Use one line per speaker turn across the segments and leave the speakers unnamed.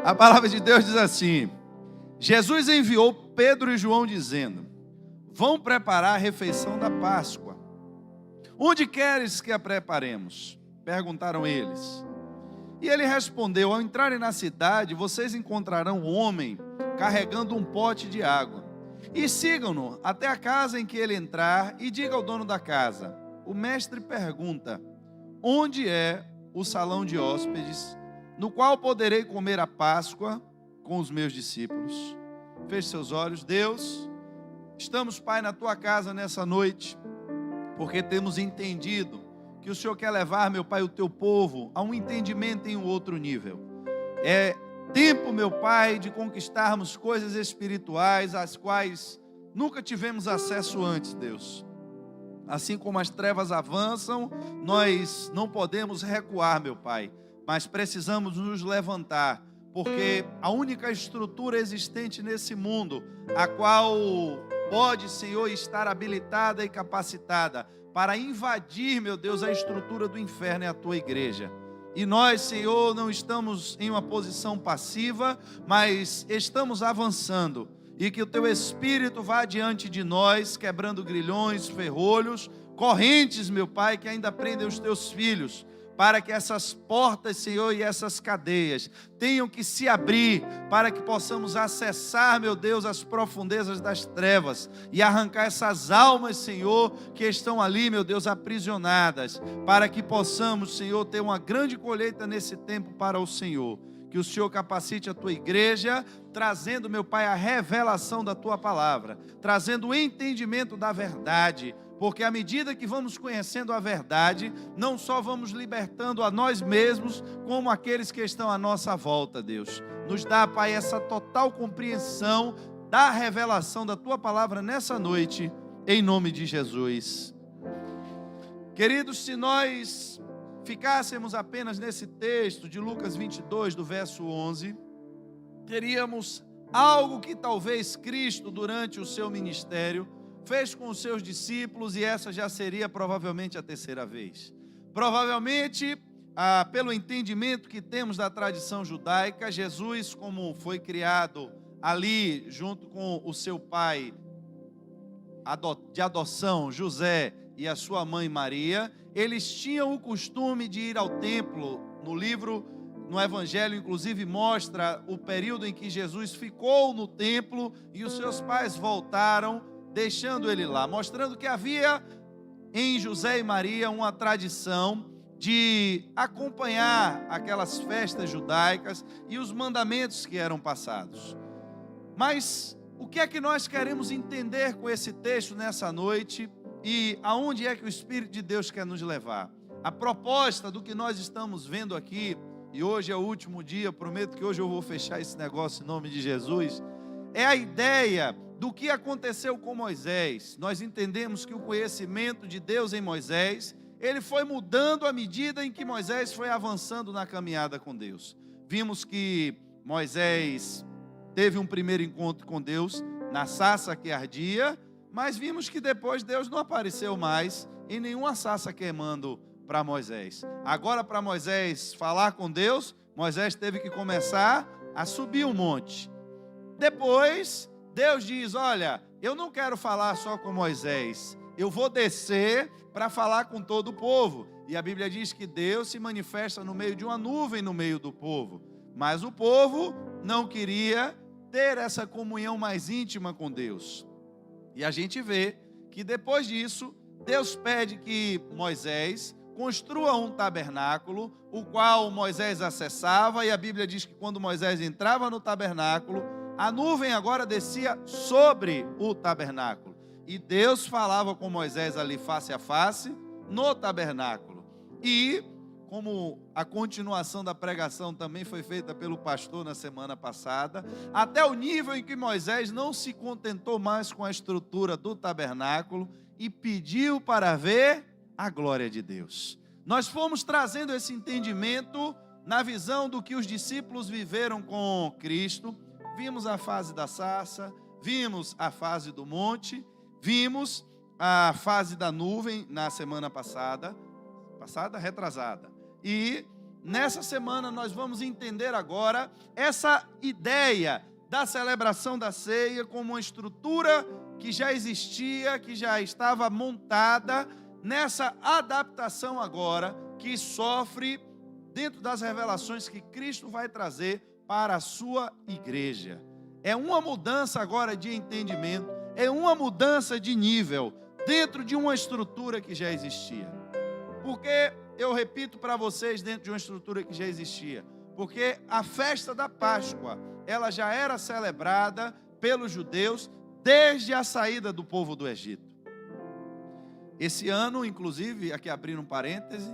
A palavra de Deus diz assim: Jesus enviou Pedro e João dizendo: vão preparar a refeição da Páscoa. Onde queres que a preparemos? Perguntaram eles. E ele respondeu: ao entrarem na cidade, vocês encontrarão um homem carregando um pote de água. E sigam-no até a casa em que ele entrar e diga ao dono da casa: o mestre pergunta, onde é o salão de hóspedes, no qual poderei comer a Páscoa com os meus discípulos? Feche seus olhos. Deus, estamos, Pai, na tua casa nessa noite, porque temos entendido que o Senhor quer levar, meu Pai, o teu povo a um entendimento em um outro nível. É tempo, meu Pai, de conquistarmos coisas espirituais às quais nunca tivemos acesso antes, Deus. Assim como as trevas avançam, nós não podemos recuar, meu Pai, mas precisamos nos levantar, porque a única estrutura existente nesse mundo, a qual pode, Senhor, estar habilitada e capacitada para invadir, meu Deus, a estrutura do inferno, é a tua igreja. E nós, Senhor, não estamos em uma posição passiva, mas estamos avançando. E que o teu Espírito vá diante de nós, quebrando grilhões, ferrolhos, correntes, meu Pai, que ainda prendem os teus filhos, para que essas portas, Senhor, e essas cadeias tenham que se abrir, para que possamos acessar, meu Deus, as profundezas das trevas e arrancar essas almas, Senhor, que estão ali, meu Deus, aprisionadas, para que possamos, Senhor, ter uma grande colheita nesse tempo para o Senhor. Que o Senhor capacite a tua igreja, trazendo, meu Pai, a revelação da tua palavra, trazendo o entendimento da verdade, porque à medida que vamos conhecendo a verdade, não só vamos libertando a nós mesmos, como aqueles que estão à nossa volta, Deus. Nos dá, Pai, essa total compreensão da revelação da tua palavra nessa noite, em nome de Jesus. Queridos, se nós ficássemos apenas nesse texto de Lucas 22, do verso 11, teríamos algo que talvez Cristo, durante o seu ministério, fez com os seus discípulos, e essa já seria provavelmente a terceira vez. Provavelmente, pelo entendimento que temos da tradição judaica, Jesus, como foi criado ali junto com o seu pai de adoção, José, e a sua mãe Maria, eles tinham o costume de ir ao templo. No Evangelho, inclusive, mostra o período em que Jesus ficou no templo e os seus pais voltaram, deixando ele lá, mostrando que havia em José e Maria uma tradição de acompanhar aquelas festas judaicas e os mandamentos que eram passados. Mas o que é que nós queremos entender com esse texto nessa noite e aonde é que o Espírito de Deus quer nos levar? A proposta do que nós estamos vendo aqui, e hoje é o último dia, prometo que hoje eu vou fechar esse negócio em nome de Jesus, é a ideia do que aconteceu com Moisés. Nós entendemos que o conhecimento de Deus em Moisés, ele foi mudando à medida em que Moisés foi avançando na caminhada com Deus. Vimos que Moisés teve um primeiro encontro com Deus na sarça que ardia, mas vimos que depois Deus não apareceu mais em nenhuma sarça queimando para Moisés. Agora, para Moisés falar com Deus, Moisés teve que começar a subir um monte. Depois, Deus diz: olha, eu não quero falar só com Moisés, eu vou descer para falar com todo o povo. E a Bíblia diz que Deus se manifesta no meio de uma nuvem no meio do povo. Mas o povo não queria ter essa comunhão mais íntima com Deus. E a gente vê que depois disso, Deus pede que Moisés construa um tabernáculo, o qual Moisés acessava, e a Bíblia diz que quando Moisés entrava no tabernáculo, a nuvem agora descia sobre o tabernáculo. E Deus falava com Moisés ali face a face, no tabernáculo. E, como a continuação da pregação também foi feita pelo pastor na semana passada, até o nível em que Moisés não se contentou mais com a estrutura do tabernáculo e pediu para ver a glória de Deus. Nós fomos trazendo esse entendimento na visão do que os discípulos viveram com Cristo. Vimos a fase da sarça, vimos a fase do monte, vimos a fase da nuvem na semana retrasada. E nessa semana nós vamos entender agora essa ideia da celebração da ceia como uma estrutura que já existia, que já estava montada, nessa adaptação agora que sofre dentro das revelações que Cristo vai trazer para a sua igreja. É uma mudança agora de entendimento, é uma mudança de nível dentro de uma estrutura que já existia. Porque eu repito para vocês, dentro de uma estrutura que já existia, porque a festa da Páscoa, ela já era celebrada pelos judeus desde a saída do povo do Egito. Esse ano, inclusive, aqui abrindo um parêntese,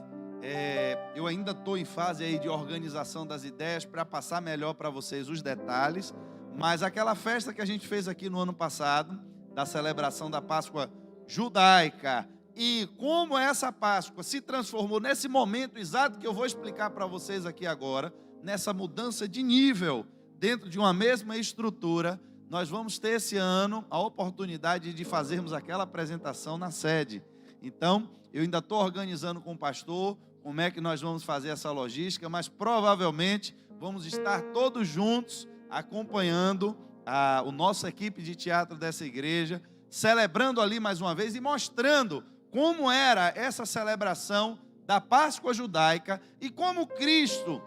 eu ainda estou em fase aí de organização das ideias para passar melhor para vocês os detalhes, mas aquela festa que a gente fez aqui no ano passado, da celebração da Páscoa judaica, e como essa Páscoa se transformou nesse momento exato que eu vou explicar para vocês aqui agora, nessa mudança de nível dentro de uma mesma estrutura, nós vamos ter esse ano a oportunidade de fazermos aquela apresentação na sede. Então, eu ainda estou organizando com o pastor como é que nós vamos fazer essa logística, mas provavelmente vamos estar todos juntos acompanhando a nossa equipe de teatro dessa igreja, celebrando ali mais uma vez e mostrando como era essa celebração da Páscoa judaica e como Cristo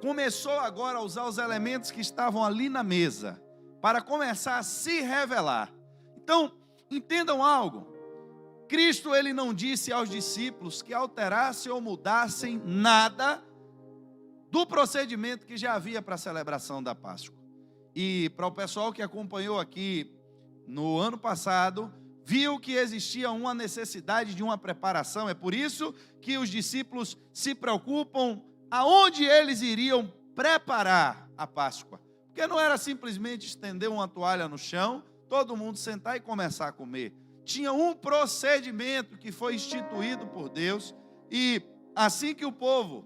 começou agora a usar os elementos que estavam ali na mesa para começar a se revelar. Então, entendam algo. Cristo, ele não disse aos discípulos que alterassem ou mudassem nada do procedimento que já havia para a celebração da Páscoa. E para o pessoal que acompanhou aqui no ano passado, viu que existia uma necessidade de uma preparação. É por isso que os discípulos se preocupam aonde eles iriam preparar a Páscoa. Porque não era simplesmente estender uma toalha no chão, todo mundo sentar e começar a comer. Tinha um procedimento que foi instituído por Deus, e assim que o povo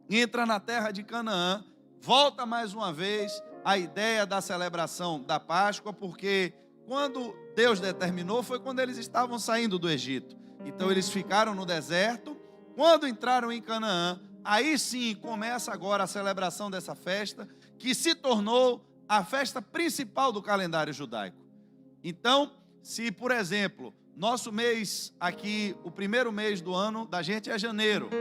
entra na terra de Canaã, volta mais uma vez a ideia da celebração da Páscoa, porque quando Deus determinou foi quando eles estavam saindo do Egito. Então eles ficaram no deserto. Quando entraram em Canaã, aí sim começa agora a celebração dessa festa, que se tornou a festa principal do calendário judaico. Então, se, por exemplo, nosso mês aqui, o primeiro mês do ano da gente é janeiro.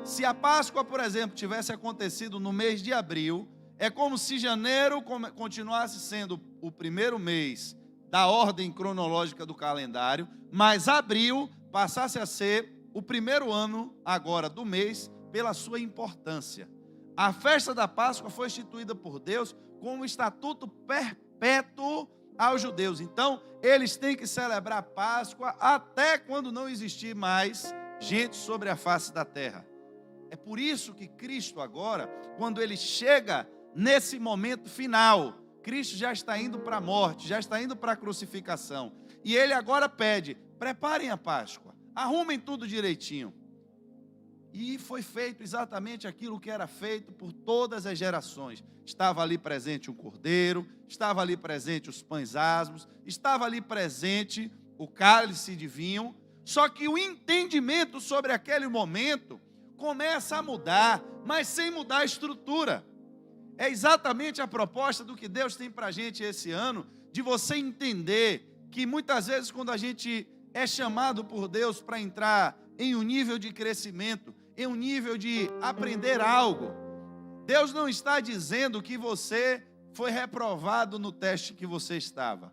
Se a Páscoa, por exemplo, tivesse acontecido no mês de abril, é como se janeiro continuasse sendo o primeiro mês da ordem cronológica do calendário, mas abril passasse a ser o primeiro ano agora do mês pela sua importância. A festa da Páscoa foi instituída por Deus como um estatuto perpétuo aos judeus. Então, eles têm que celebrar a Páscoa até quando não existir mais gente sobre a face da terra. É por isso que Cristo agora, quando ele chega nesse momento final, Cristo já está indo para a morte, já está indo para a crucificação. E ele agora pede, preparem a Páscoa, arrumem tudo direitinho. E foi feito exatamente aquilo que era feito por todas as gerações. Estava ali presente um cordeiro, estava ali presente os pães asmos, estava ali presente o cálice de vinho. Só que o entendimento sobre aquele momento começa a mudar, mas sem mudar a estrutura. É exatamente a proposta do que Deus tem para a gente esse ano, de você entender que muitas vezes quando a gente é chamado por Deus para entrar em um nível de crescimento, em um nível de aprender algo, Deus não está dizendo que você foi reprovado no teste que você estava.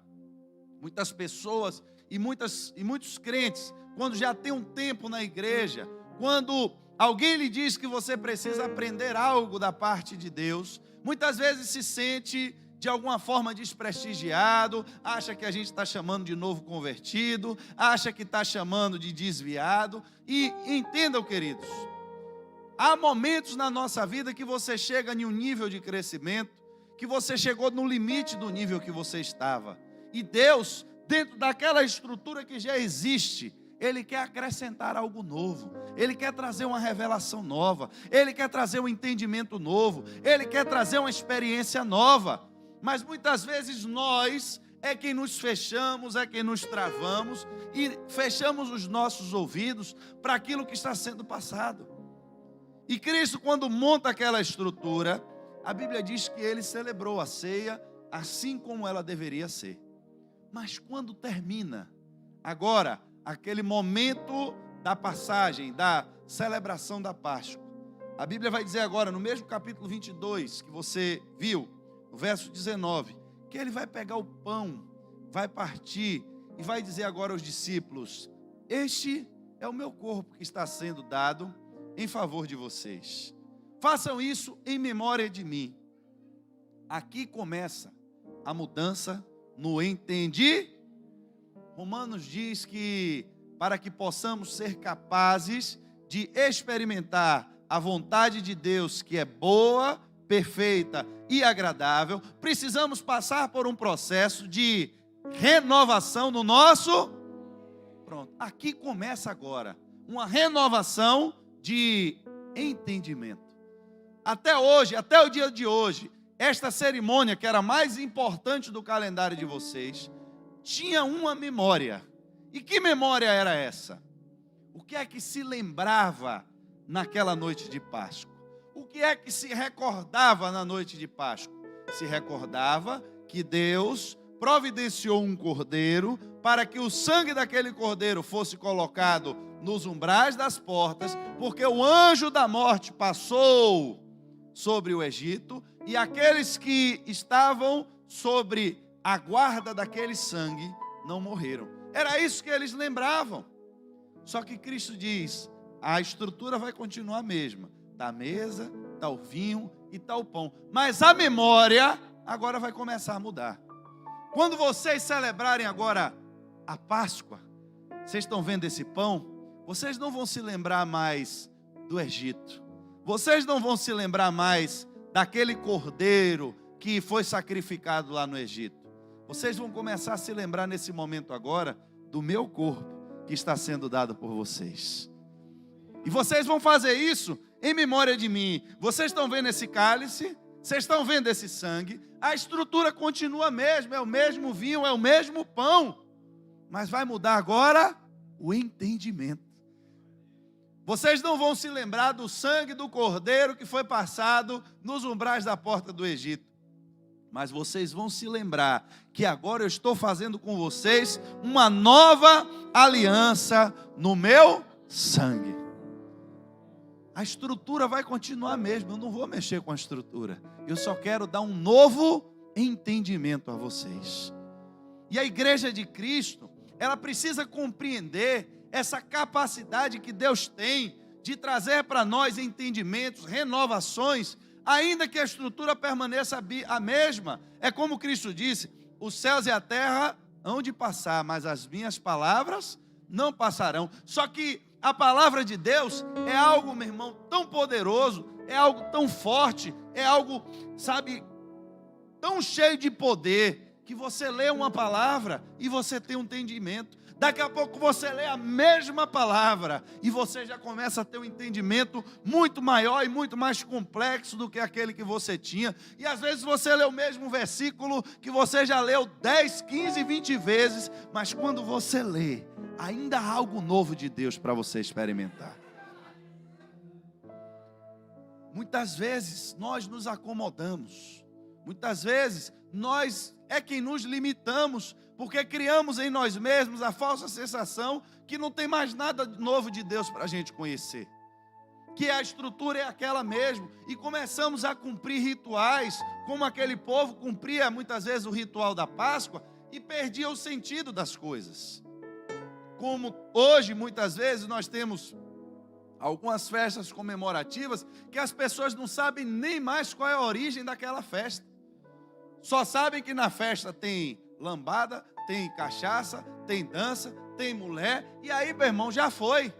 Muitas pessoas e muitos crentes, quando já tem um tempo na igreja, quando alguém lhe diz que você precisa aprender algo da parte de Deus, muitas vezes se sente de alguma forma desprestigiado, acha que a gente está chamando de novo convertido, acha que está chamando de desviado. E entendam, queridos, há momentos na nossa vida que você chega em um nível de crescimento, que você chegou no limite do nível que você estava. E Deus, dentro daquela estrutura que já existe, Ele quer acrescentar algo novo, Ele quer trazer uma revelação nova, Ele quer trazer um entendimento novo, Ele quer trazer uma experiência nova. Mas muitas vezes nós é quem nos fechamos, é quem nos travamos e fechamos os nossos ouvidos para aquilo que está sendo passado. E Cristo, quando monta aquela estrutura, a Bíblia diz que ele celebrou a ceia assim como ela deveria ser. Mas quando termina, agora, aquele momento da passagem, da celebração da Páscoa, a Bíblia vai dizer agora, no mesmo capítulo 22, que você viu, no verso 19, que ele vai pegar o pão, vai partir e vai dizer agora aos discípulos: este é o meu corpo que está sendo dado em favor de vocês. Façam isso em memória de mim. Aqui começa a mudança no entendimento. Romanos diz que para que possamos ser capazes de experimentar a vontade de Deus, que é boa, perfeita e agradável, precisamos passar por um processo de renovação no nosso... Pronto, aqui começa agora uma renovação de entendimento. Até hoje, até o dia de hoje, esta cerimônia, que era a mais importante do calendário de vocês, tinha uma memória. E que memória era essa? O que é que se lembrava naquela noite de Páscoa? O que é que se recordava na noite de Páscoa? Se recordava que Deus providenciou um cordeiro para que o sangue daquele cordeiro fosse colocado nos umbrais das portas, porque o anjo da morte passou sobre o Egito e aqueles que estavam sobre a guarda daquele sangue não morreram. Era isso que eles lembravam. Só que Cristo diz: a estrutura vai continuar a mesma. Está a mesa, está o vinho e está o pão. Mas a memória agora vai começar a mudar. Quando vocês celebrarem agora a Páscoa, vocês estão vendo esse pão? Vocês não vão se lembrar mais do Egito. Vocês não vão se lembrar mais daquele cordeiro que foi sacrificado lá no Egito. Vocês vão começar a se lembrar nesse momento agora do meu corpo que está sendo dado por vocês. E vocês vão fazer isso em memória de mim. Vocês estão vendo esse cálice? Vocês estão vendo esse sangue? A estrutura continua a mesma, é o mesmo vinho, é o mesmo pão. Mas vai mudar agora o entendimento. Vocês não vão se lembrar do sangue do cordeiro que foi passado nos umbrais da porta do Egito. Mas vocês vão se lembrar que agora eu estou fazendo com vocês uma nova aliança no meu sangue. A estrutura vai continuar a mesma, eu não vou mexer com a estrutura. Eu só quero dar um novo entendimento a vocês. E a igreja de Cristo, ela precisa compreender essa capacidade que Deus tem de trazer para nós entendimentos, renovações, ainda que a estrutura permaneça a mesma. É como Cristo disse: os céus e a terra hão de passar, mas as minhas palavras não passarão. Só que a palavra de Deus é algo, meu irmão, tão poderoso, é algo tão forte, é algo, sabe, tão cheio de poder, que você lê uma palavra e você tem um entendimento. Daqui a pouco você lê a mesma palavra e você já começa a ter um entendimento muito maior e muito mais complexo do que aquele que você tinha. E às vezes você lê o mesmo versículo que você já leu 10, 15, 20 vezes, mas quando você lê, ainda há algo novo de Deus para você experimentar. Muitas vezes nós nos acomodamos, muitas vezes nós é quem nos limitamos, porque criamos em nós mesmos a falsa sensação que não tem mais nada novo de Deus para a gente conhecer, que a estrutura é aquela mesmo, e começamos a cumprir rituais, como aquele povo cumpria muitas vezes o ritual da Páscoa, e perdia o sentido das coisas. Como hoje, muitas vezes, nós temos algumas festas comemorativas, que as pessoas não sabem nem mais qual é a origem daquela festa. Só sabem que na festa tem lambada, tem cachaça, tem dança, tem mulher, e aí, meu irmão, já foi.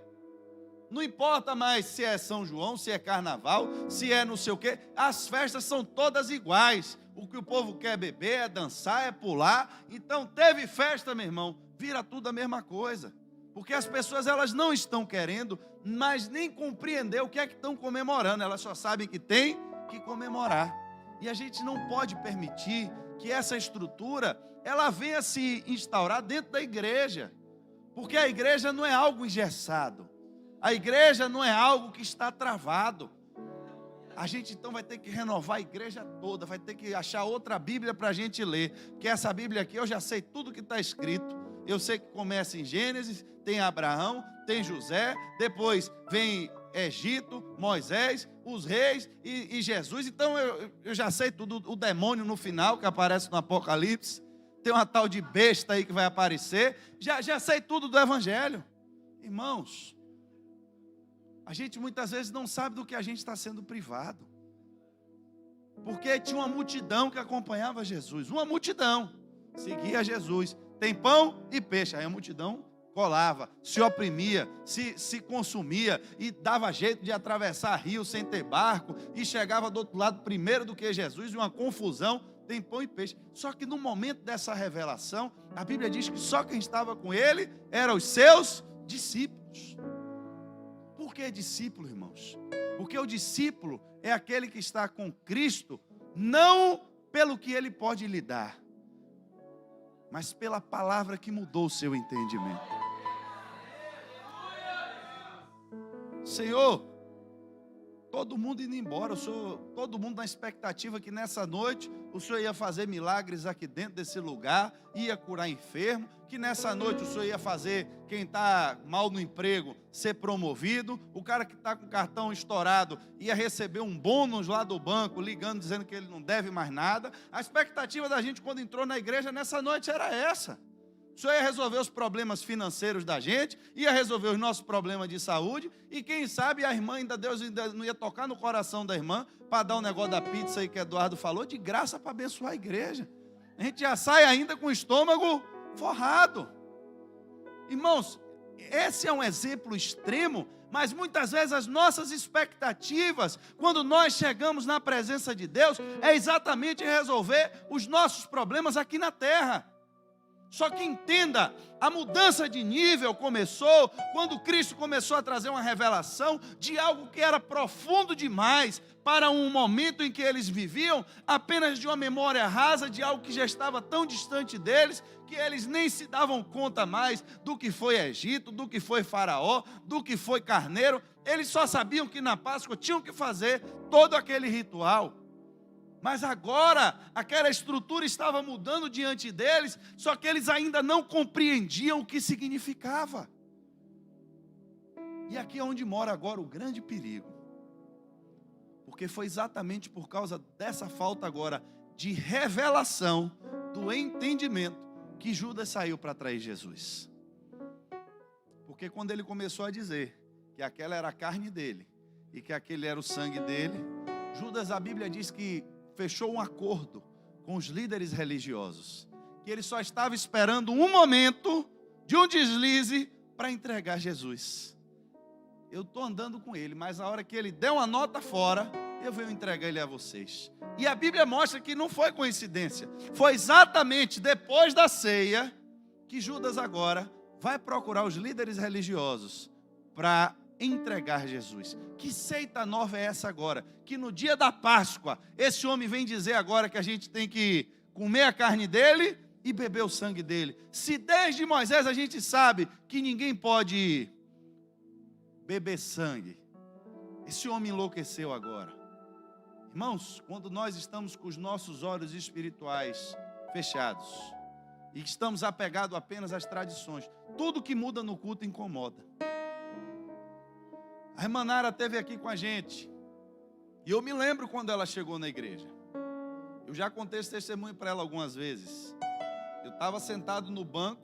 Não importa mais se é São João, se é carnaval, se é não sei o quê, as festas são todas iguais. O que o povo quer beber, é dançar, é pular. Então, teve festa, meu irmão, vira tudo a mesma coisa. Porque as pessoas, elas não estão querendo, mas nem compreender o que é que estão comemorando. Elas só sabem que tem que comemorar. E a gente não pode permitir que essa estrutura, ela venha se instaurar dentro da igreja. Porque a igreja não é algo engessado. A igreja não é algo que está travado. A gente então vai ter que renovar a igreja toda, vai ter que achar outra Bíblia para a gente ler, que essa Bíblia aqui eu já sei tudo que está escrito. Eu sei que começa em Gênesis, tem Abraão, tem José, depois vem Egito, Moisés, os reis e Jesus. Então eu já sei tudo. O demônio no final que aparece no Apocalipse, tem uma tal de besta aí que vai aparecer. Já sei tudo do Evangelho. Irmãos, a gente muitas vezes não sabe do que a gente está sendo privado, porque tinha uma multidão que acompanhava Jesus, uma multidão seguia Jesus, tem pão e peixe, aí a multidão colava, se oprimia, se consumia e dava jeito de atravessar rio sem ter barco e chegava do outro lado primeiro do que Jesus, e uma confusão, tem pão e peixe. Só que no momento dessa revelação, a Bíblia diz que só quem estava com ele eram os seus discípulos. Por que discípulo, irmãos? Porque o discípulo é aquele que está com Cristo, não pelo que ele pode lhe dar, mas pela palavra que mudou o seu entendimento. Senhor, todo mundo indo embora, todo mundo na expectativa que nessa noite o Senhor ia fazer milagres aqui dentro desse lugar, ia curar enfermo, que nessa noite o Senhor ia fazer quem está mal no emprego ser promovido, o cara que está com o cartão estourado ia receber um bônus lá do banco, ligando, dizendo que ele não deve mais nada. A expectativa da gente quando entrou na igreja nessa noite era essa. O Senhor ia resolver os problemas financeiros da gente, ia resolver os nossos problemas de saúde, e quem sabe a irmã, Deus ainda não ia tocar no coração da irmã, para dar um negócio da pizza aí que Eduardo falou, de graça para abençoar a igreja. A gente já sai ainda com o estômago forrado. Irmãos, esse é um exemplo extremo, mas muitas vezes as nossas expectativas, quando nós chegamos na presença de Deus, é exatamente resolver os nossos problemas aqui na terra. Só que entenda, a mudança de nível começou quando Cristo começou a trazer uma revelação de algo que era profundo demais para um momento em que eles viviam apenas de uma memória rasa de algo que já estava tão distante deles, que eles nem se davam conta mais do que foi Egito, do que foi Faraó, do que foi carneiro. Eles só sabiam que na Páscoa tinham que fazer todo aquele ritual. Mas agora, aquela estrutura estava mudando diante deles, só que eles ainda não compreendiam o que significava. E aqui é onde mora agora o grande perigo. Porque foi exatamente por causa dessa falta agora de revelação, do entendimento, que Judas saiu para trair Jesus. Porque quando ele começou a dizer que aquela era a carne dele e que aquele era o sangue dele, Judas, a Bíblia diz que fechou um acordo com os líderes religiosos, que ele só estava esperando um momento de um deslize para entregar Jesus. Eu estou andando com ele, mas a hora que ele der uma nota fora, eu venho entregar ele a vocês. E a Bíblia mostra que não foi coincidência, foi exatamente depois da ceia que Judas agora vai procurar os líderes religiosos para entregar Jesus. Que seita nova é essa agora? Que no dia da Páscoa, esse homem vem dizer agora que a gente tem que comer a carne dele e beber o sangue dele. Se desde Moisés a gente sabe que ninguém pode beber sangue, esse homem enlouqueceu agora. Irmãos, quando nós estamos com os nossos olhos espirituais fechados e estamos apegados apenas às tradições, tudo que muda no culto incomoda. A irmã Nara esteve aqui com a gente, e eu me lembro quando ela chegou na igreja. Eu já contei esse testemunho para ela algumas vezes. Eu estava sentado no banco,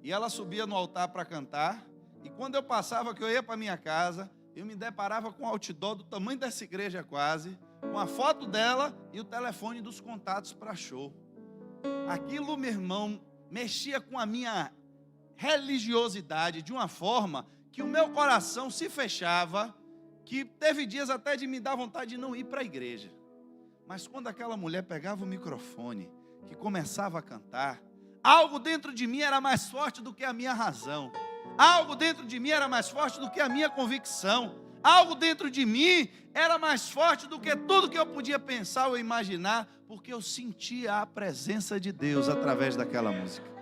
e ela subia no altar para cantar, e quando eu passava, que eu ia para minha casa, eu me deparava com um outdoor do tamanho dessa igreja quase, com a foto dela e o telefone dos contatos para show. Aquilo, meu irmão, mexia com a minha religiosidade de uma forma que o meu coração se fechava, que teve dias até de me dar vontade de não ir para a igreja. Mas quando aquela mulher pegava o microfone, que começava a cantar, algo dentro de mim era mais forte do que a minha razão, algo dentro de mim era mais forte do que a minha convicção, algo dentro de mim era mais forte do que tudo que eu podia pensar ou imaginar, porque eu sentia a presença de Deus através daquela música.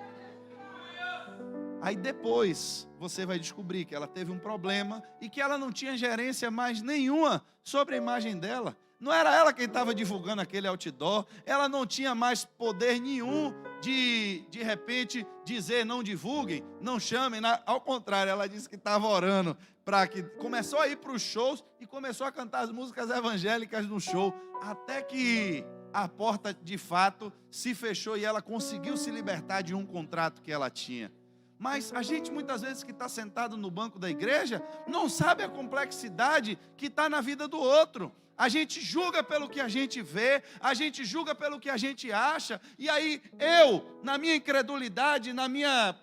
Aí depois você vai descobrir que ela teve um problema e que ela não tinha gerência mais nenhuma sobre a imagem dela. Não era ela quem estava divulgando aquele outdoor, ela não tinha mais poder nenhum de repente dizer não divulguem, não chamem. Ao contrário, ela disse que estava orando para que começou a ir para os shows e começou a cantar as músicas evangélicas no show, até que a porta de fato se fechou e ela conseguiu se libertar de um contrato que ela tinha. Mas a gente muitas vezes que está sentado no banco da igreja não sabe a complexidade que está na vida do outro. A gente julga pelo que a gente vê, a gente julga pelo que a gente acha, e aí eu, na minha incredulidade, na minha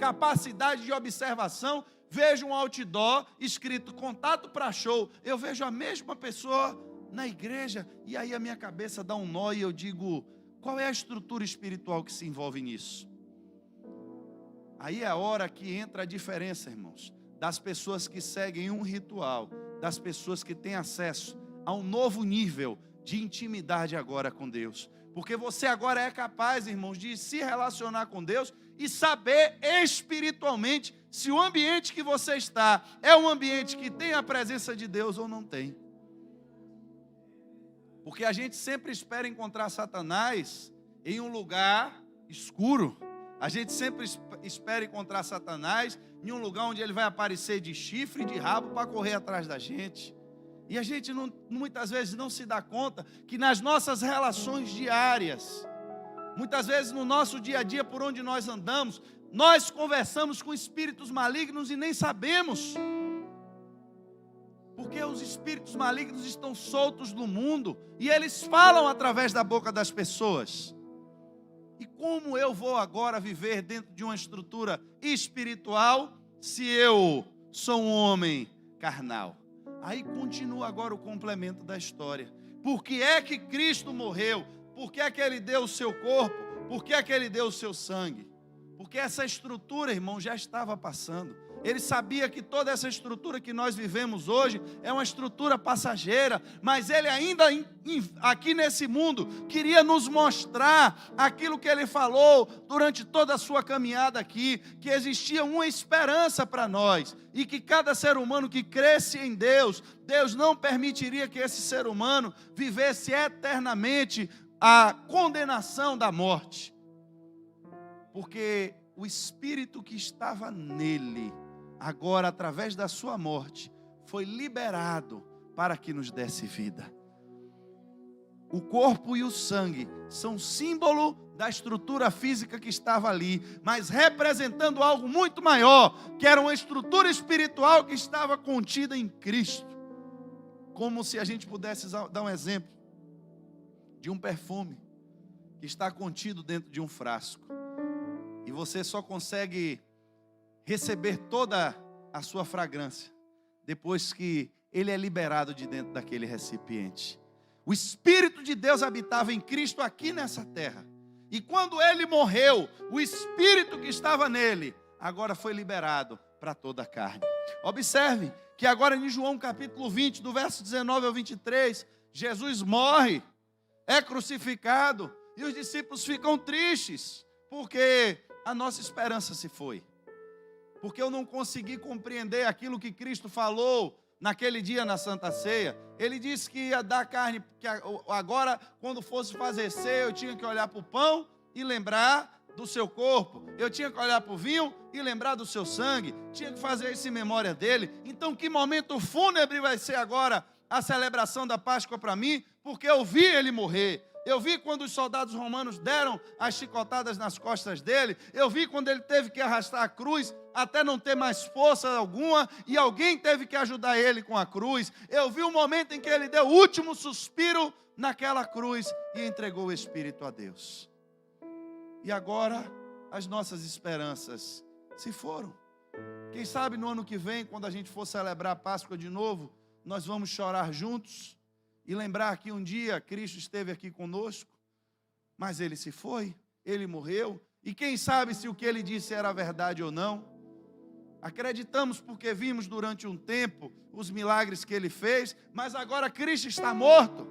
capacidade de observação, vejo um outdoor escrito contato para show, eu vejo a mesma pessoa na igreja, e aí a minha cabeça dá um nó e eu digo, qual é a estrutura espiritual que se envolve nisso? Aí é a hora que entra a diferença, irmãos, das pessoas que seguem um ritual, das pessoas que têm acesso a um novo nível de intimidade agora com Deus. Porque você agora é capaz, irmãos, de se relacionar com Deus e saber espiritualmente se o ambiente que você está é um ambiente que tem a presença de Deus ou não tem. Porque a gente sempre espera encontrar Satanás em um lugar escuro. A gente sempre espera encontrar Satanás em um lugar onde ele vai aparecer de chifre e de rabo para correr atrás da gente. E a gente muitas vezes não se dá conta que nas nossas relações diárias, muitas vezes no nosso dia a dia por onde nós andamos, nós conversamos com espíritos malignos e nem sabemos. Porque os espíritos malignos estão soltos no mundo e eles falam através da boca das pessoas. E como eu vou agora viver dentro de uma estrutura espiritual se eu sou um homem carnal? Aí continua agora o complemento da história. Por que é que Cristo morreu? Por que é que Ele deu o seu corpo? Por que é que Ele deu o seu sangue? Porque essa estrutura, irmão, já estava passando. Ele sabia que toda essa estrutura que nós vivemos hoje é uma estrutura passageira, mas Ele ainda aqui nesse mundo queria nos mostrar aquilo que Ele falou durante toda a sua caminhada aqui, que existia uma esperança para nós e que cada ser humano que cresce em Deus, Deus não permitiria que esse ser humano vivesse eternamente a condenação da morte, porque o Espírito que estava nele, agora, através da sua morte, foi liberado para que nos desse vida. O corpo e o sangue são símbolo da estrutura física que estava ali, mas representando algo muito maior, que era uma estrutura espiritual que estava contida em Cristo. Como se a gente pudesse dar um exemplo de um perfume que está contido dentro de um frasco. E você só consegue receber toda a sua fragrância depois que ele é liberado de dentro daquele recipiente. O Espírito de Deus habitava em Cristo aqui nessa terra. E quando ele morreu, o Espírito que estava nele agora foi liberado para toda a carne. Observe que agora em João capítulo 20, do verso 19 ao 23, Jesus morre, é crucificado e os discípulos ficam tristes porque a nossa esperança se foi. Porque eu não consegui compreender aquilo que Cristo falou naquele dia na Santa Ceia. Ele disse que ia dar carne, que agora quando fosse fazer ceia eu tinha que olhar para o pão e lembrar do seu corpo. Eu tinha que olhar para o vinho e lembrar do seu sangue. Tinha que fazer isso em memória dele. Então que momento fúnebre vai ser agora a celebração da Páscoa para mim? Porque eu vi ele morrer. Eu vi quando os soldados romanos deram as chicotadas nas costas dele. Eu vi quando ele teve que arrastar a cruz até não ter mais força alguma e alguém teve que ajudar ele com a cruz. Eu vi o momento em que ele deu o último suspiro naquela cruz e entregou o Espírito a Deus. E agora as nossas esperanças se foram. Quem sabe no ano que vem, quando a gente for celebrar a Páscoa de novo, nós vamos chorar juntos e lembrar que um dia Cristo esteve aqui conosco, mas ele se foi, ele morreu, e quem sabe se o que ele disse era verdade ou não. Acreditamos porque vimos durante um tempo os milagres que ele fez, mas agora Cristo está morto.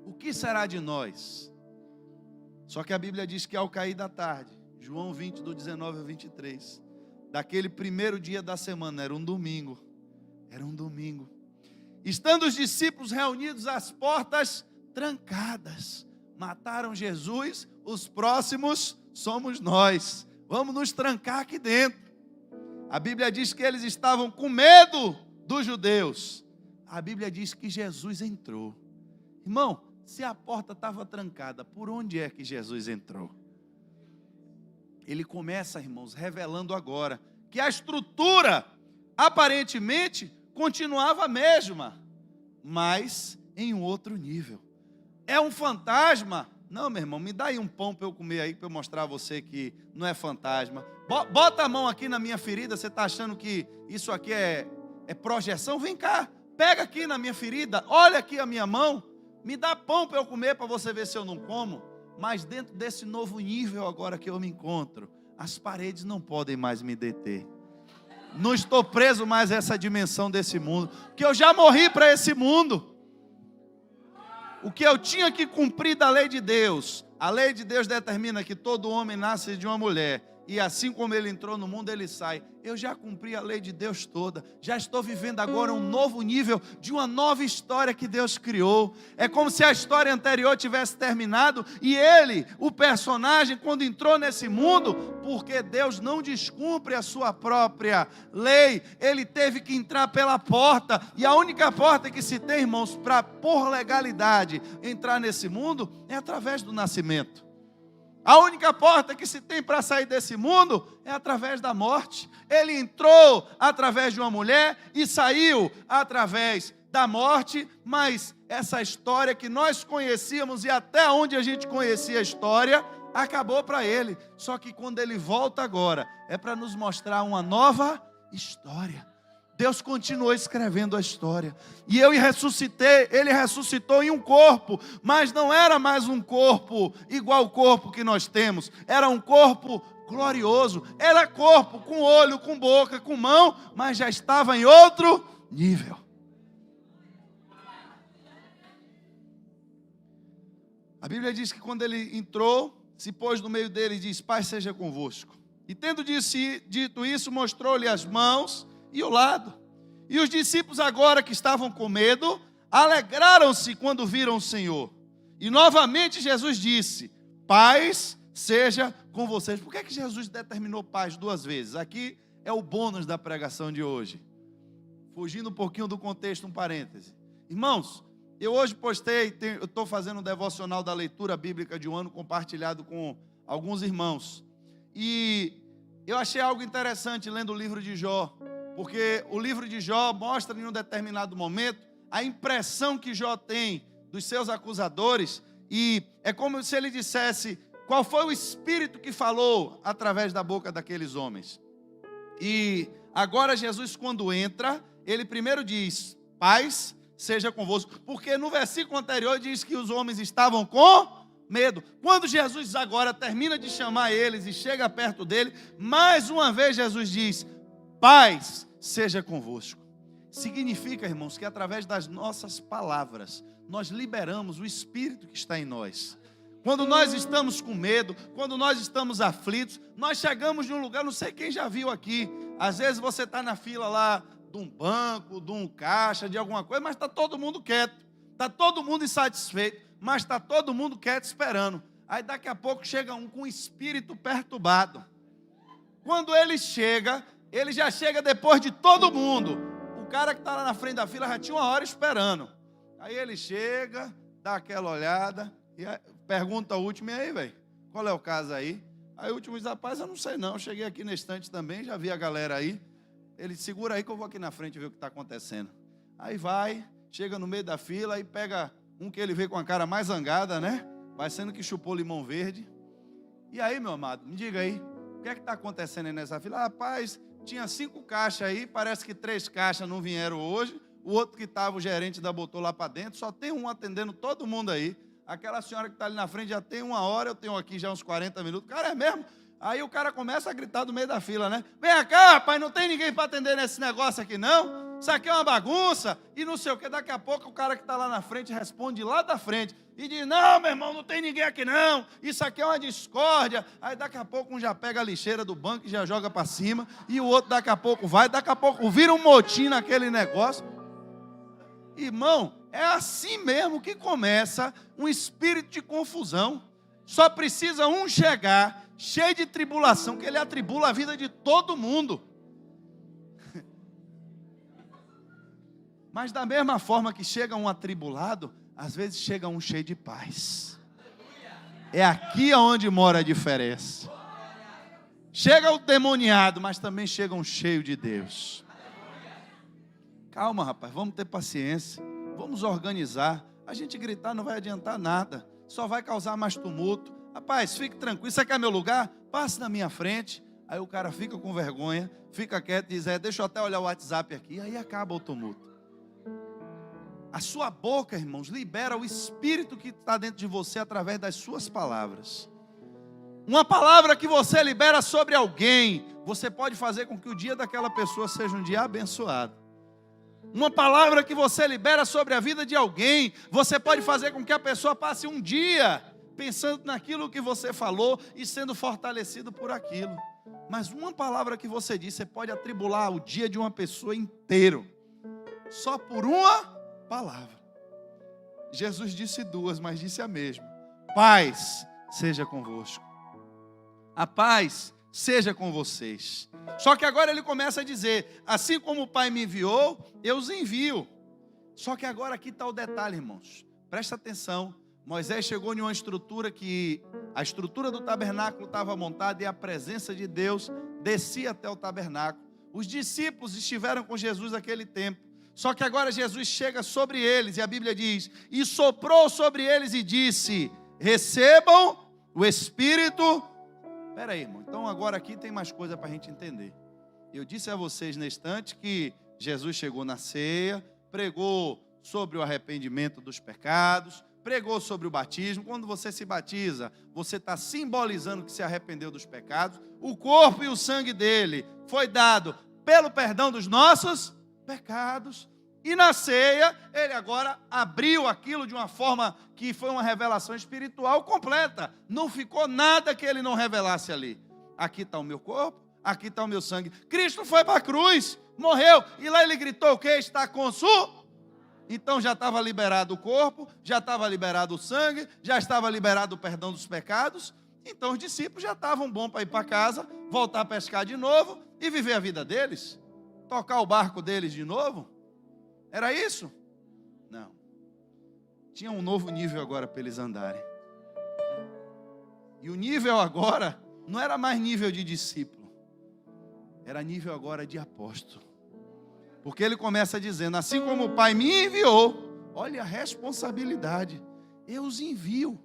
O que será de nós? Só que a Bíblia diz que ao cair da tarde, João 20, do 19 ao 23. Daquele primeiro dia da semana, era um domingo. Era um domingo. Estando os discípulos reunidos, as portas trancadas. Mataram Jesus, os próximos somos nós. Vamos nos trancar aqui dentro. A Bíblia diz que eles estavam com medo dos judeus. A Bíblia diz que Jesus entrou. Irmão, se a porta estava trancada, por onde é que Jesus entrou? Ele começa, irmãos, revelando agora que a estrutura, aparentemente, continuava a mesma, mas em um outro nível. É um fantasma? Não, meu irmão, me dá aí um pão para eu comer aí, para eu mostrar a você que não é fantasma. Bota a mão aqui na minha ferida, você está achando que isso aqui é projeção? Vem cá, pega aqui na minha ferida, olha aqui a minha mão, me dá pão para eu comer, para você ver se eu não como. Mas dentro desse novo nível agora que eu me encontro, as paredes não podem mais me deter. Não estou preso mais a essa dimensão desse mundo, porque eu já morri para esse mundo. O que eu tinha que cumprir da lei de Deus, a lei de Deus determina que todo homem nasce de uma mulher, e assim como ele entrou no mundo, ele sai. Eu já cumpri a lei de Deus toda, já estou vivendo agora um novo nível de uma nova história que Deus criou. É como se a história anterior tivesse terminado, e ele, o personagem, quando entrou nesse mundo, porque Deus não descumpre a sua própria lei, ele teve que entrar pela porta, e a única porta que se tem, irmãos, para por legalidade entrar nesse mundo, é através do nascimento. A única porta que se tem para sair desse mundo é através da morte. Ele entrou através de uma mulher e saiu através da morte, mas essa história que nós conhecíamos e até onde a gente conhecia a história, acabou para ele. Só que quando ele volta agora, é para nos mostrar uma nova história. Deus continuou escrevendo a história. E eu ressuscitei, ele ressuscitou em um corpo, mas não era mais um corpo igual ao corpo que nós temos. Era um corpo glorioso. Era corpo com olho, com boca, com mão, mas já estava em outro nível. A Bíblia diz que quando ele entrou, se pôs no meio dele e diz: Pai seja convosco. E tendo dito isso, mostrou-lhe as mãos e o lado. E os discípulos agora que estavam com medo, alegraram-se quando viram o Senhor. E novamente Jesus disse: paz seja com vocês. Por que Jesus determinou paz duas vezes? Aqui é o bônus da pregação de hoje. Fugindo um pouquinho do contexto, um parêntese. Irmãos, eu hoje postei, eu estou fazendo um devocional da leitura bíblica de um ano compartilhado com alguns irmãos. E eu achei algo interessante lendo o livro de Jó. Porque o livro de Jó mostra em um determinado momento a impressão que Jó tem dos seus acusadores, e é como se ele dissesse qual foi o espírito que falou através da boca daqueles homens. E agora Jesus, quando entra, ele primeiro diz: paz seja convosco, porque no versículo anterior diz que os homens estavam com medo. Quando Jesus agora termina de chamar eles e chega perto dele, mais uma vez Jesus diz: paz seja convosco. Significa, irmãos, que através das nossas palavras, nós liberamos o Espírito que está em nós. Quando nós estamos com medo, quando nós estamos aflitos, nós chegamos de um lugar, não sei quem já viu aqui, às vezes você está na fila lá de um banco, de um caixa, de alguma coisa, mas está todo mundo quieto, está todo mundo insatisfeito, mas está todo mundo quieto esperando. Aí daqui a pouco chega um com o espírito perturbado. Quando ele chega, ele já chega depois de todo mundo. O cara que está lá na frente da fila já tinha uma hora esperando. Aí ele chega, dá aquela olhada e pergunta ao último: e aí, velho, qual é o caso aí? Aí o último diz: rapaz, eu não sei não, cheguei aqui na estante também, já vi a galera aí. Ele: segura aí que eu vou aqui na frente ver o que está acontecendo. Aí vai, chega no meio da fila e pega um que ele vê com a cara mais zangada, né? Parecendo que chupou limão verde. E aí, meu amado, me diga aí, o que é que está acontecendo aí nessa fila? Rapaz, tinha 5 caixas aí, parece que 3 caixas não vieram hoje. O outro que estava, o gerente ainda botou lá para dentro. Só tem um atendendo todo mundo aí. Aquela senhora que está ali na frente já tem 1 hora, eu tenho aqui já uns 40 minutos. Cara, é mesmo? Aí o cara começa a gritar do meio da fila, né? Vem cá, rapaz, não tem ninguém para atender nesse negócio aqui não? isso aqui é uma bagunça, e não sei o que. Daqui a pouco o cara que está lá na frente responde lá da frente, e diz, não, meu irmão, não tem ninguém aqui não, isso aqui é uma discórdia. Aí daqui a pouco um já pega a lixeira do banco e já joga para cima, e o outro daqui a pouco vai, daqui a pouco vira um motim naquele negócio. Irmão, é assim mesmo que começa um espírito de confusão. Só precisa um chegar, cheio de tribulação, que ele atribula a vida de todo mundo. Mas da mesma forma que chega um atribulado, às vezes chega um cheio de paz. É aqui onde mora a diferença. Chega o demoniado, mas também chega um cheio de Deus. Calma, rapaz, vamos ter paciência. Vamos organizar. A gente gritar não vai adiantar nada. Só vai causar mais tumulto. Rapaz, fique tranquilo. Você quer meu lugar? Passe na minha frente. Aí o cara fica com vergonha, fica quieto e diz, deixa eu até olhar o WhatsApp aqui. Aí acaba o tumulto. A sua boca, irmãos, libera o espírito que está dentro de você através das suas palavras. Uma palavra que você libera sobre alguém, você pode fazer com que o dia daquela pessoa seja um dia abençoado. Uma palavra que você libera sobre a vida de alguém, você pode fazer com que a pessoa passe um dia pensando naquilo que você falou e sendo fortalecido por aquilo. Mas uma palavra que você diz, você pode atribular o dia de uma pessoa inteiro, só por uma palavra. Jesus disse duas, mas disse a mesma: paz seja convosco. A paz seja com vocês. Só que agora ele começa a dizer, assim como o Pai me enviou, eu os envio. Só que agora aqui está o detalhe, irmãos. Presta atenção. Moisés chegou em uma estrutura que a estrutura do tabernáculo estava montada e a presença de Deus descia até o tabernáculo. Os discípulos estiveram com Jesus naquele tempo. Só que agora Jesus chega sobre eles e a Bíblia diz, e soprou sobre eles e disse, recebam o Espírito. Espera aí, irmão, então agora aqui tem mais coisa para a gente entender. Eu disse a vocês na instante que Jesus chegou na ceia, pregou sobre o arrependimento dos pecados, pregou sobre o batismo. Quando você se batiza, você está simbolizando que se arrependeu dos pecados. O corpo e o sangue dele foi dado pelo perdão dos nossos pecados. E na ceia, ele agora abriu aquilo de uma forma que foi uma revelação espiritual completa. Não ficou nada que ele não revelasse ali. Aqui está o meu corpo, aqui está o meu sangue. Cristo foi para a cruz, morreu, e lá ele gritou o quê? Está consumado. Então já estava liberado o corpo, já estava liberado o sangue, já estava liberado o perdão dos pecados. Então os discípulos já estavam bons para ir para casa, voltar a pescar de novo e viver a vida deles. Tocar o barco deles de novo. Era isso? Não. Tinha um novo nível agora para eles andarem. E o nível agora não era mais nível de discípulo. Era nível agora de apóstolo. Porque ele começa dizendo, assim como o Pai me enviou, olha a responsabilidade, eu os envio.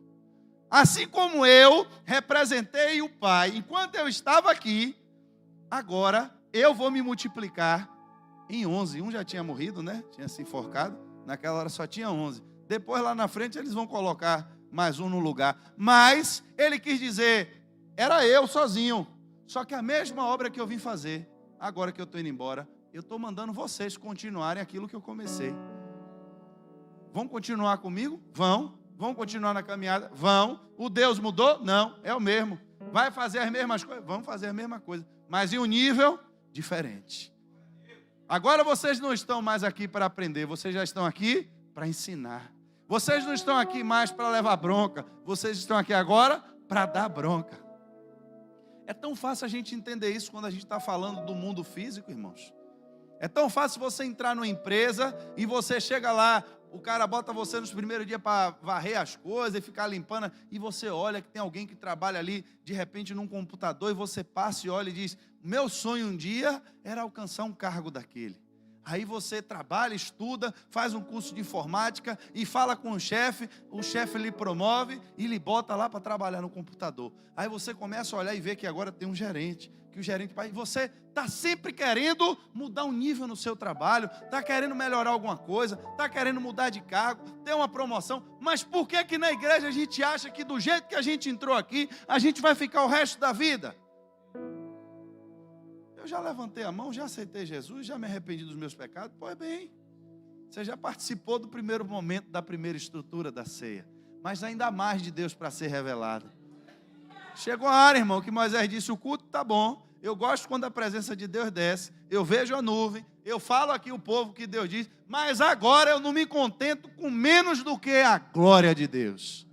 Assim como eu representei o Pai, enquanto eu estava aqui, agora eu vou me multiplicar em 11. Um já tinha morrido, né? Tinha se enforcado. Naquela hora só tinha 11. Depois lá na frente eles vão colocar mais um no lugar. Mas ele quis dizer, era eu sozinho. Só que a mesma obra que eu vim fazer, agora que eu estou indo embora, eu estou mandando vocês continuarem aquilo que eu comecei. Vão continuar comigo? Vão. Vão continuar na caminhada? Vão. O Deus mudou? Não, é o mesmo. Vai fazer as mesmas coisas? Vamos fazer a mesma coisa, mas em um nível diferente. Agora vocês não estão mais aqui para aprender, vocês já estão aqui para ensinar. Vocês não estão aqui mais para levar bronca, vocês estão aqui agora para dar bronca. É tão fácil a gente entender isso quando a gente está falando do mundo físico, irmãos. É tão fácil você entrar numa empresa e você chega lá, o cara bota você nos primeiros dias para varrer as coisas e ficar limpando, e você olha que tem alguém que trabalha ali, de repente num computador, e você passa e olha e diz, meu sonho um dia era alcançar um cargo daquele. Aí você trabalha, estuda, faz um curso de informática e fala com o chefe lhe promove e lhe bota lá para trabalhar no computador. Aí você começa a olhar e ver que agora tem um gerente, que o gerente, e você está sempre querendo mudar um nível no seu trabalho, está querendo melhorar alguma coisa, está querendo mudar de cargo, ter uma promoção, mas por que que na igreja a gente acha que do jeito que a gente entrou aqui, a gente vai ficar o resto da vida? Eu Eu já levantei a mão, já aceitei Jesus, já me arrependi dos meus pecados. Pois bem, você já participou do primeiro momento da primeira estrutura da ceia. Mas ainda há mais de Deus para ser revelado. Chegou a hora, irmão, que Moisés disse, o culto está bom. Eu gosto quando a presença de Deus desce. Eu vejo a nuvem. Eu falo aqui o povo que Deus diz. Mas agora eu não me contento com menos do que a glória de Deus.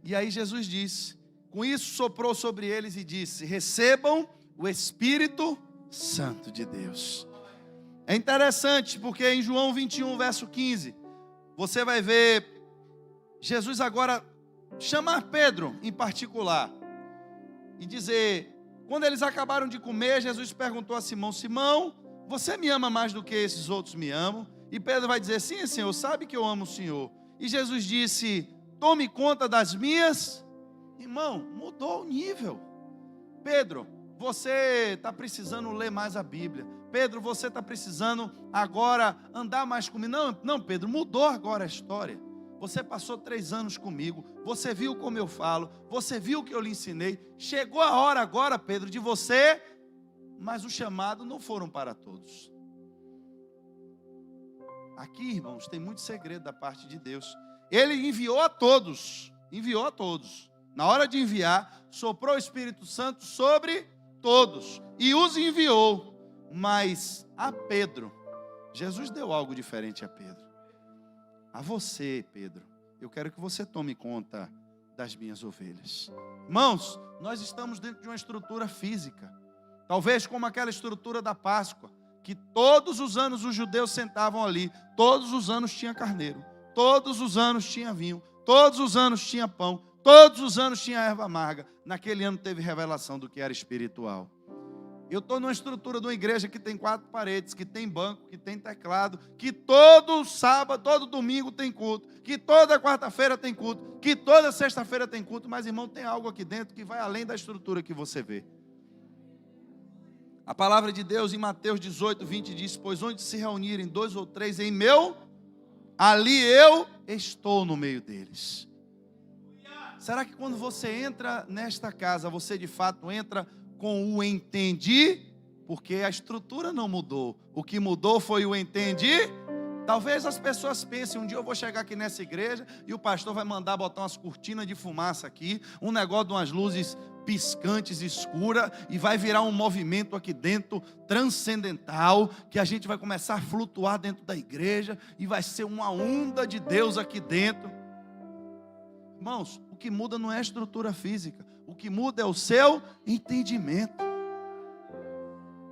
E aí Jesus disse, com isso soprou sobre eles e disse, recebam o Espírito Santo de Deus. É interessante porque em João 21, verso 15, você vai ver Jesus agora chamar Pedro em particular e dizer, quando eles acabaram de comer, Jesus perguntou a Simão, Simão, você me ama mais do que esses outros me amam? E Pedro vai dizer, sim, Senhor, sabe que eu amo o Senhor. E Jesus disse, tome conta das minhas. Irmão, mudou o nível. Pedro, você está precisando ler mais a Bíblia. Pedro, você está precisando agora andar mais comigo. Não, Pedro, mudou agora a história. Você passou 3 anos comigo. Você viu como eu falo. Você viu o que eu lhe ensinei. Chegou a hora agora, Pedro, de você. Mas o chamado não foram para todos. Aqui, irmãos, tem muito segredo da parte de Deus. Ele enviou a todos. Enviou a todos. Na hora de enviar, soprou o Espírito Santo sobre todos. E os enviou. Mas a Pedro, Jesus deu algo diferente a Pedro. A você, Pedro, eu quero que você tome conta das minhas ovelhas. Irmãos, nós estamos dentro de uma estrutura física. Talvez como aquela estrutura da Páscoa, que todos os anos os judeus sentavam ali. Todos os anos tinha carneiro. Todos os anos tinha vinho. Todos os anos tinha pão. Todos os anos tinha erva amarga. Naquele ano teve revelação do que era espiritual. Eu estou numa estrutura de uma igreja que tem 4 paredes, que tem banco, que tem teclado, que todo sábado, todo domingo tem culto, que toda quarta-feira tem culto, que toda sexta-feira tem culto, mas irmão, tem algo aqui dentro que vai além da estrutura que você vê. A palavra de Deus em Mateus 18, 20 diz, pois onde se reunirem 2 ou 3 em meu, ali eu estou no meio deles. Será que quando você entra nesta casa, você de fato entra com o entendi? Porque a estrutura não mudou. O que mudou foi o entendi. Talvez as pessoas pensem, um dia eu vou chegar aqui nessa igreja e o pastor vai mandar botar umas cortinas de fumaça aqui, um negócio de umas luzes piscantes, escuras, e vai virar um movimento aqui dentro, transcendental, que a gente vai começar a flutuar dentro da igreja, e vai ser uma onda de Deus aqui dentro. Irmãos, o que muda não é a estrutura física, o que muda é o seu entendimento.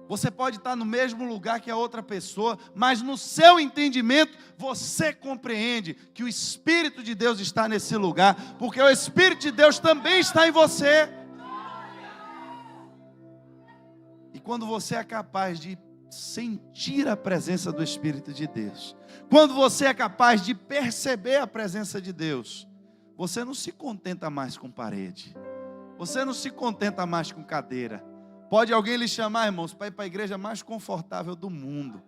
Você pode estar no mesmo lugar que a outra pessoa, mas no seu entendimento você compreende que o Espírito de Deus está nesse lugar, porque o Espírito de Deus também está em você. E quando você é capaz de sentir a presença do Espírito de Deus, quando você é capaz de perceber a presença de Deus, você não se contenta mais com parede, você não se contenta mais com cadeira. Pode alguém lhe chamar, irmãos, para ir para a igreja mais confortável do mundo.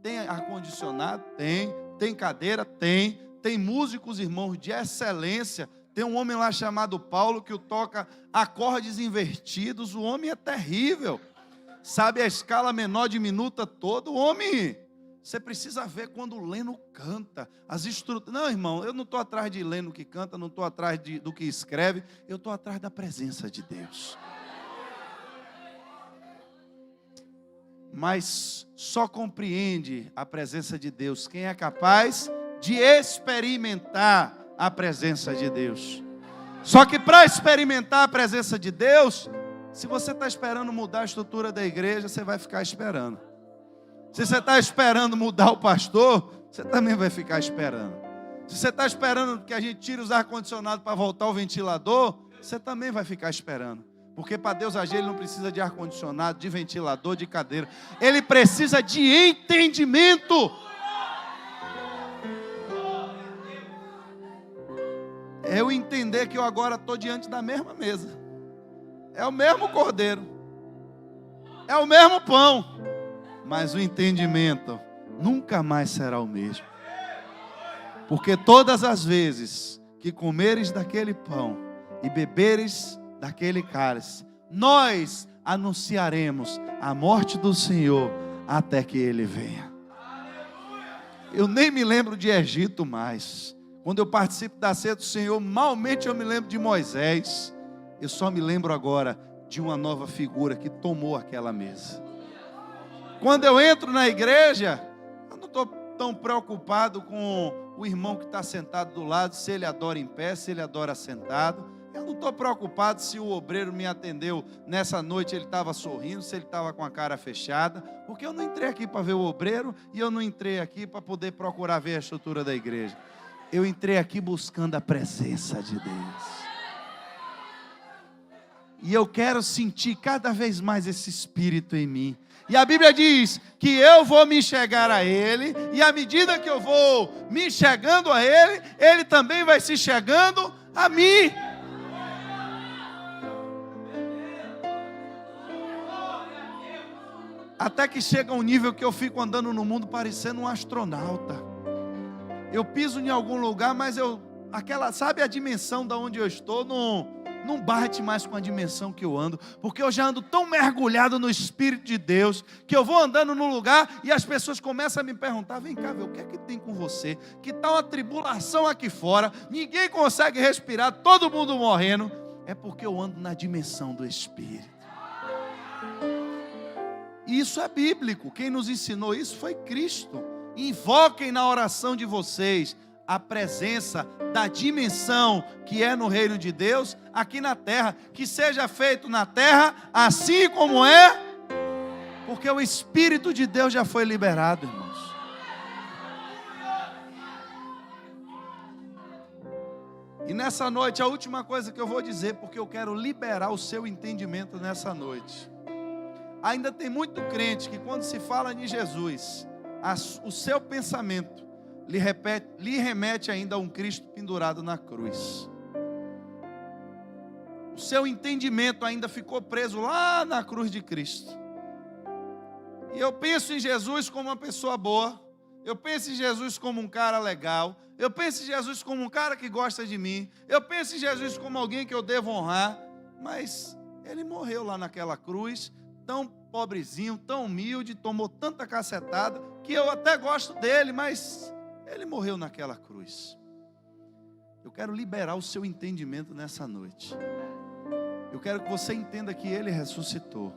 Tem ar-condicionado? Tem cadeira? Tem músicos, irmãos, de excelência. Tem um homem lá chamado Paulo que toca acordes invertidos. O homem é terrível. Sabe a escala menor diminuta toda? O homem, você precisa ver quando o Leno canta. As estruturas. Não, irmão, eu não estou atrás de Leno que canta, não estou atrás do que escreve. Eu estou atrás da presença de Deus. Mas só compreende a presença de Deus quem é capaz de experimentar a presença de Deus. Só que para experimentar a presença de Deus, se você está esperando mudar a estrutura da igreja, você vai ficar esperando. Se você está esperando mudar o pastor, você também vai ficar esperando. Se você está esperando que a gente tire os ar-condicionados para voltar o ventilador, você também vai ficar esperando. Porque para Deus agir, Ele não precisa de ar-condicionado, de ventilador, de cadeira. Ele precisa de entendimento. É eu entender que eu agora estou diante da mesma mesa. É o mesmo cordeiro. É o mesmo pão. Mas o entendimento nunca mais será o mesmo. Porque todas as vezes que comeres daquele pão e beberes daquele cálice, nós anunciaremos a morte do Senhor até que Ele venha. Eu nem me lembro de Egito mais. Quando eu participo da ceia do Senhor, malmente eu me lembro de Moisés. Eu só me lembro agora de uma nova figura que tomou aquela mesa. Quando eu entro na igreja, eu não estou tão preocupado com o irmão que está sentado do lado, se ele adora em pé, se ele adora sentado. Eu não estou preocupado se o obreiro me atendeu nessa noite, ele estava sorrindo, se ele estava com a cara fechada, porque eu não entrei aqui para ver o obreiro e eu não entrei aqui para poder procurar ver a estrutura da igreja. Eu entrei aqui buscando a presença de Deus. E eu quero sentir cada vez mais esse Espírito em mim. E a Bíblia diz que eu vou me chegar a Ele, e à medida que eu vou me chegando a Ele, Ele também vai se chegando a mim. Até que chega um nível que eu fico andando no mundo parecendo um astronauta. Eu piso em algum lugar, mas sabe a dimensão da onde eu estou, não bate mais com a dimensão que eu ando, porque eu já ando tão mergulhado no Espírito de Deus, que eu vou andando no lugar e as pessoas começam a me perguntar: vem cá, o que é que tem com você? Que tal uma tribulação aqui fora? Ninguém consegue respirar, todo mundo morrendo. É porque eu ando na dimensão do Espírito. E isso é bíblico, quem nos ensinou isso foi Cristo. Invoquem na oração de vocês a presença da dimensão que é no reino de Deus, aqui na terra, que seja feito na terra, assim como é, porque o Espírito de Deus já foi liberado, irmãos. E nessa noite, a última coisa que eu vou dizer, porque eu quero liberar o seu entendimento nessa noite. Ainda tem muito crente que quando se fala em Jesus, o seu pensamento lhe remete ainda a um Cristo pendurado na cruz. O seu entendimento ainda ficou preso lá na cruz de Cristo. E eu penso em Jesus como uma pessoa boa, eu penso em Jesus como um cara legal, eu penso em Jesus como um cara que gosta de mim, eu penso em Jesus como alguém que eu devo honrar, mas Ele morreu lá naquela cruz, tão pobrezinho, tão humilde, tomou tanta cacetada, que eu até gosto dele, mas Ele morreu naquela cruz. Eu quero liberar o seu entendimento nessa noite. Eu quero que você entenda que Ele ressuscitou.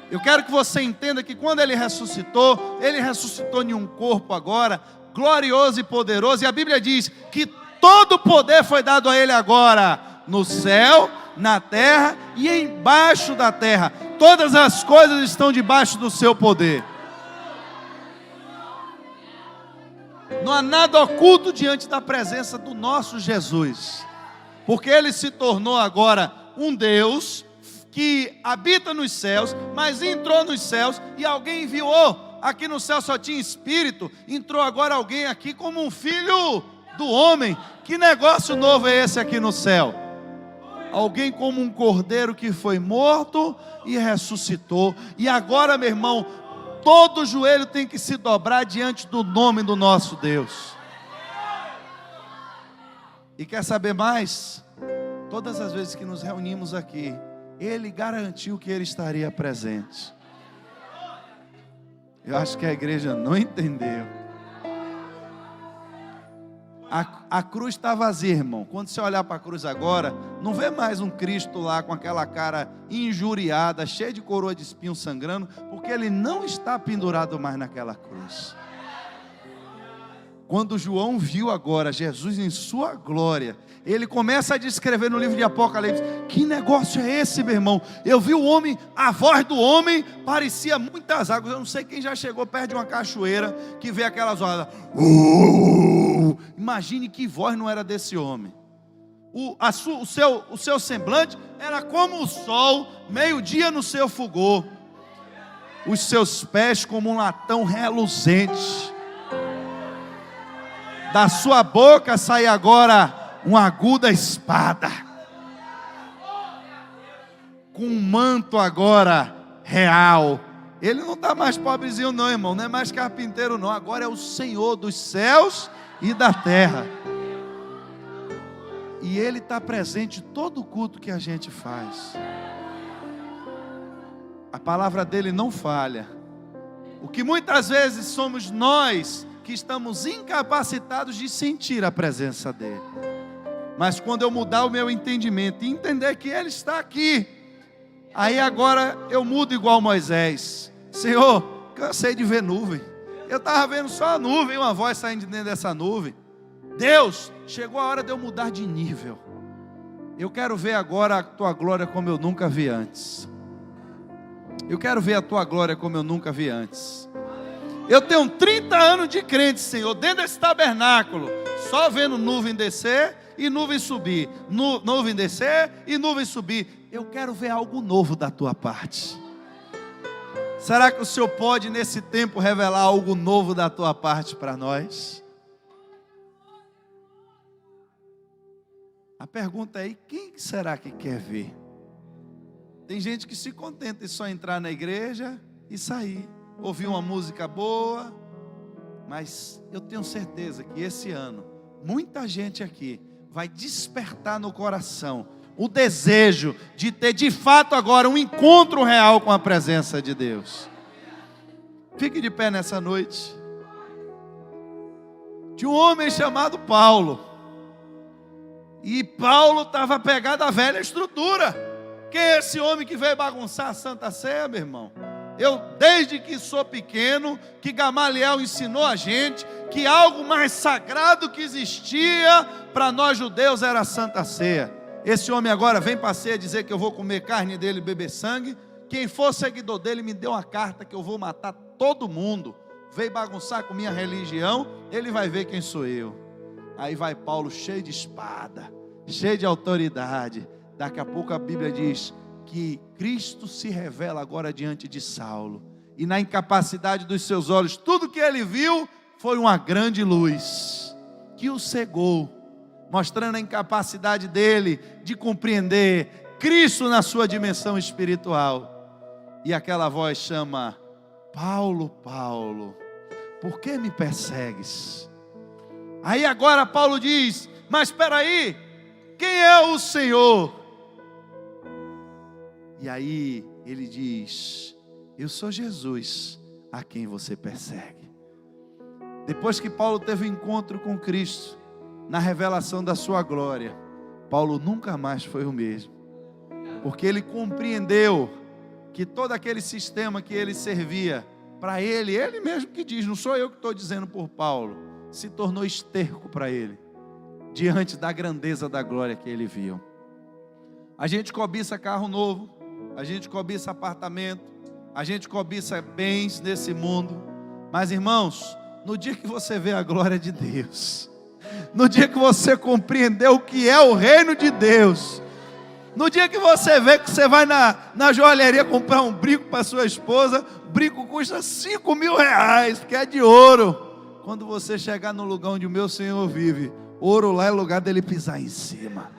Eu quero que você entenda que quando Ele ressuscitou em um corpo agora, glorioso e poderoso. E a Bíblia diz que todo o poder foi dado a Ele agora, no céu, na terra e embaixo da terra. Todas as coisas estão debaixo do seu poder. Não há nada oculto diante da presença do nosso Jesus, porque Ele se tornou agora um Deus que habita nos céus, mas entrou nos céus e alguém enviou. Aqui no céu só tinha espírito, entrou agora alguém aqui como um filho do homem. Que negócio novo é esse aqui no céu? Alguém como um cordeiro que foi morto e ressuscitou. E agora, meu irmão, todo joelho tem que se dobrar diante do nome do nosso Deus. E quer saber mais? Todas as vezes que nos reunimos aqui, Ele garantiu que Ele estaria presente. Eu acho que a igreja não entendeu. A cruz está vazia, irmão. Quando você olhar para a cruz agora, não vê mais um Cristo lá com aquela cara injuriada, cheia de coroa de espinho sangrando, porque Ele não está pendurado mais naquela cruz. Quando João viu agora Jesus em sua glória, ele começa a descrever no livro de Apocalipse: que negócio é esse, meu irmão? Eu vi o homem, a voz do homem parecia muitas águas. Eu não sei quem já chegou perto de uma cachoeira que vê aquelas vozes. Imagine que voz não era desse homem. O seu semblante era como o sol, meio-dia no seu fulgor. Os seus pés como um latão reluzente. Da sua boca sai agora uma aguda espada, com um manto agora real. Ele não está mais pobrezinho não, irmão, não é mais carpinteiro não, agora é o Senhor dos céus e da terra. E Ele está presente em todo o culto que a gente faz. A palavra dele não falha. O que muitas vezes somos nós que estamos incapacitados de sentir a presença dele. Mas quando eu mudar o meu entendimento e entender que ele está aqui, aí agora eu mudo igual Moisés. Senhor, cansei de ver nuvem. Eu estava vendo só a nuvem, uma voz saindo de dentro dessa nuvem. Deus, chegou a hora de eu mudar de nível. Eu quero ver agora a tua glória como eu nunca vi antes. Eu quero ver a tua glória como eu nunca vi antes. Eu tenho 30 anos de crente, Senhor, dentro desse tabernáculo, só vendo nuvem descer e nuvem subir. Nuvem descer e nuvem subir. Eu quero ver algo novo da tua parte. Será que o Senhor pode nesse tempo revelar algo novo da tua parte para nós? A pergunta é: quem será que quer ver? Tem gente que se contenta em só entrar na igreja e sair, ouvir uma música boa, mas eu tenho certeza que esse ano, muita gente aqui vai despertar no coração o desejo de ter de fato agora um encontro real com a presença de Deus. Fique de pé nessa noite. Tinha um homem chamado Paulo, e Paulo estava pegado à velha estrutura. Quem é esse homem que veio bagunçar a Santa Ceia, meu irmão? Eu, desde que sou pequeno, que Gamaliel ensinou a gente que algo mais sagrado que existia para nós judeus era a Santa Ceia. Esse homem agora vem para a ceia dizer que eu vou comer carne dele e beber sangue. Quem for seguidor dele me deu uma carta que eu vou matar todo mundo. Veio bagunçar com minha religião, ele vai ver quem sou eu. Aí vai Paulo cheio de espada, cheio de autoridade. Daqui a pouco a Bíblia diz que Cristo se revela agora diante de Saulo. E na incapacidade dos seus olhos, tudo que ele viu foi uma grande luz que o cegou, mostrando a incapacidade dele de compreender Cristo na sua dimensão espiritual. E aquela voz chama: Paulo, Paulo, por que me persegues? Aí agora Paulo diz: mas espera aí, quem é o Senhor? E aí ele diz: eu sou Jesus a quem você persegue. Depois que Paulo teve um encontro com Cristo, na revelação da sua glória, Paulo nunca mais foi o mesmo. Porque ele compreendeu que todo aquele sistema que ele servia, para ele mesmo que diz, não sou eu que estou dizendo por Paulo, se tornou esterco para ele, diante da grandeza da glória que ele viu. A gente cobiça carro novo, a gente cobiça apartamento, a gente cobiça bens nesse mundo, mas irmãos, no dia que você vê a glória de Deus, no dia que você compreendeu o que é o reino de Deus, no dia que você vê que você vai na joalheria comprar um brinco para sua esposa, o brinco custa 5 mil reais, porque é de ouro. Quando você chegar no lugar onde o meu Senhor vive, ouro lá é lugar dele pisar em cima.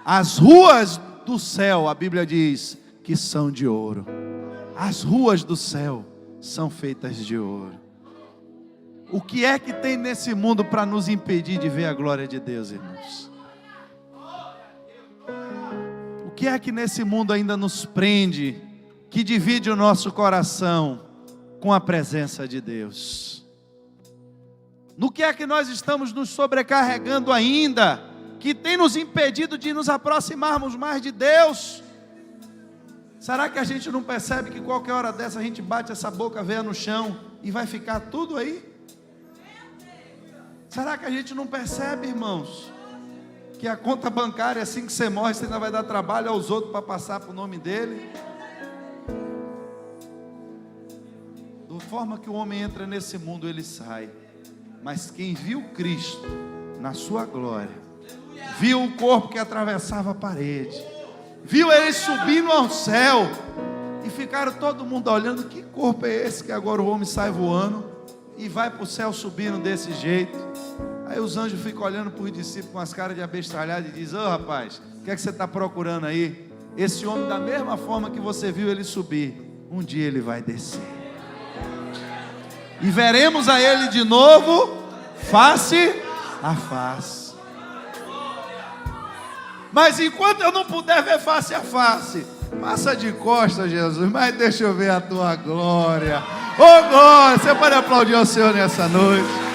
As ruas do céu, a Bíblia diz que são de ouro. As ruas do céu são feitas de ouro. O que é que tem nesse mundo para nos impedir de ver a glória de Deus, irmãos? O que é que nesse mundo ainda nos prende, que divide o nosso coração com a presença de Deus? No que é que nós estamos nos sobrecarregando ainda, que tem nos impedido de nos aproximarmos mais de Deus? Será que a gente não percebe que qualquer hora dessa a gente bate essa boca veia no chão e vai ficar tudo aí? Será que a gente não percebe, irmãos, que a conta bancária, assim que você morre, você ainda vai dar trabalho aos outros para passar para o nome dele? Da forma que o homem entra nesse mundo, ele sai. Mas quem viu Cristo na sua glória, viu o corpo que atravessava a parede, viu ele subindo ao céu, e ficaram todo mundo olhando: que corpo é esse que agora o homem sai voando e vai para o céu subindo desse jeito? Aí os anjos ficam olhando para os discípulos com as caras de abestalhado e dizem: ô rapaz, o que é que você está procurando aí? Esse homem, da mesma forma que você viu ele subir, um dia ele vai descer, e veremos a ele de novo, face a face. Mas enquanto eu não puder ver face a face, Passa de costas, Jesus, mas deixa eu ver a tua glória. Ô glória, você pode aplaudir ao Senhor nessa noite.